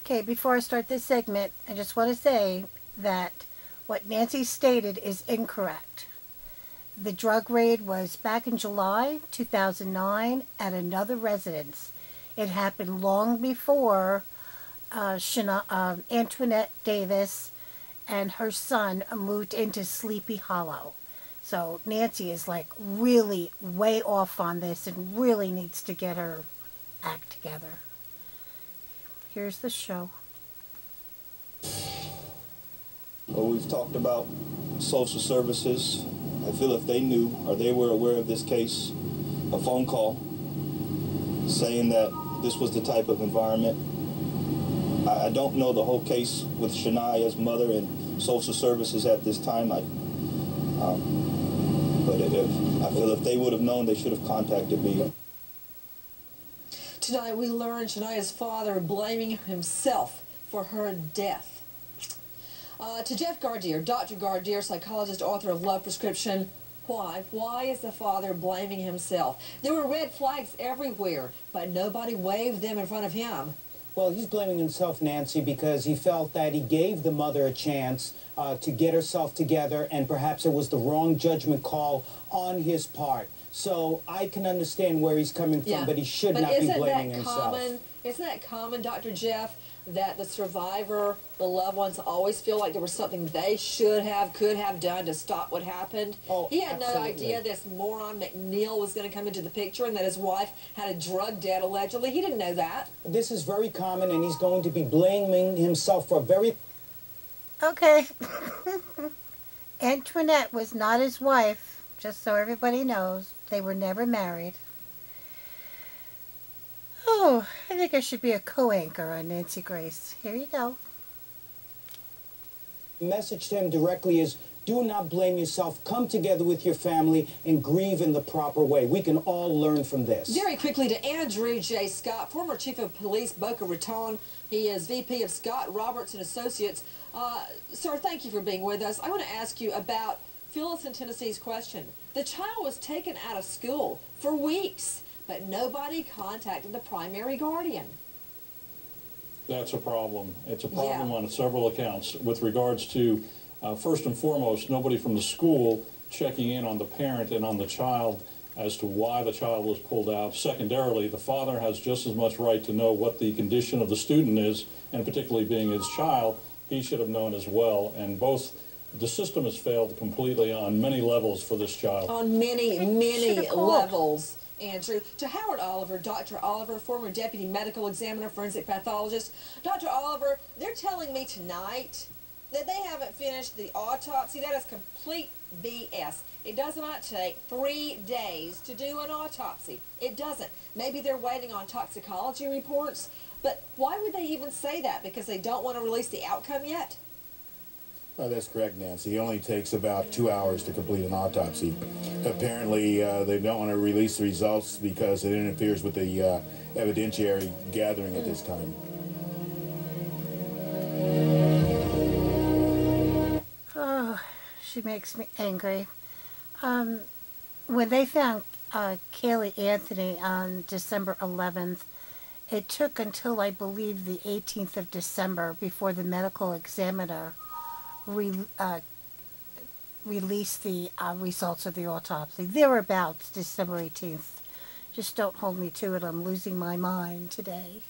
Okay, before I start this segment, I just want to say that what Nancy stated is incorrect. The drug raid was back in July 2009 at another residence. It happened long before Antoinette Davis and her son moved into Sleepy Hollow. So Nancy is like really way off on this and really needs to get her act together. Here's the show. Well, we've talked about social services. I feel if they knew or they were aware of this case, a phone call saying that this was the type of environment. I don't know the whole case with Shaniya's mother and social services at this time. But I feel if they would have known, they should have contacted me. Tonight we learned Shaniya's father blaming himself for her death. To Jeff Gardier, Dr. Gardier, psychologist, author of Love Prescription, why? Why is the father blaming himself? There were red flags everywhere, but nobody waved them in front of him. Well, he's blaming himself, Nancy, because he felt that he gave the mother a chance to get herself together, and perhaps it was the wrong judgment call on his part. So I can understand where he's coming from, but he should not be blaming himself. Isn't that common, Dr. Jeff, that the survivor, the loved ones, always feel like there was something they should have, could have done to stop what happened? Oh, he had absolutely. no idea this moron McNeil was going to come into the picture and that his wife had a drug debt, allegedly. He didn't know that. This is very common, and he's going to be blaming himself for very... Okay. Antoinette was not his wife, just so everybody knows. They were never married. Oh, I think I should be a co-anchor on Nancy Grace. Here you go. The message to him directly is, do not blame yourself. Come together with your family and grieve in the proper way. We can all learn from this. Very quickly to Andrew J. Scott, former chief of police, Boca Raton. He is VP of Scott Roberts and Associates. Sir, thank you for being with us. I want to ask you about Phyllis in Tennessee's question. The child was taken out of school for weeks, but nobody contacted the primary guardian. That's a problem. It's a problem on several accounts. With regards to, first and foremost, nobody from the school checking in on the parent and on the child as to why the child was pulled out. Secondarily, the father has just as much right to know what the condition of the student is, and particularly being his child, he should have known as well. And the system has failed completely on many levels for this child. On many levels. Andrew. To Howard Oliver, Dr. Oliver, former deputy medical examiner, forensic pathologist. Dr. Oliver, they're telling me tonight that they haven't finished the autopsy. That is complete BS. It does not take 3 days to do an autopsy. It doesn't. Maybe they're waiting on toxicology reports, but why would they even say that? Because they don't want to release the outcome yet? Oh, that's correct, Nancy. It only takes about 2 hours to complete an autopsy. Apparently, they don't want to release the results because it interferes with the evidentiary gathering at this time. Oh, she makes me angry. When they found Kaylee Anthony on December 11th, it took until, I believe, the 18th of December before the medical examiner release the results of the autopsy. Thereabouts December 18th. Just don't hold me to it. I'm losing my mind today.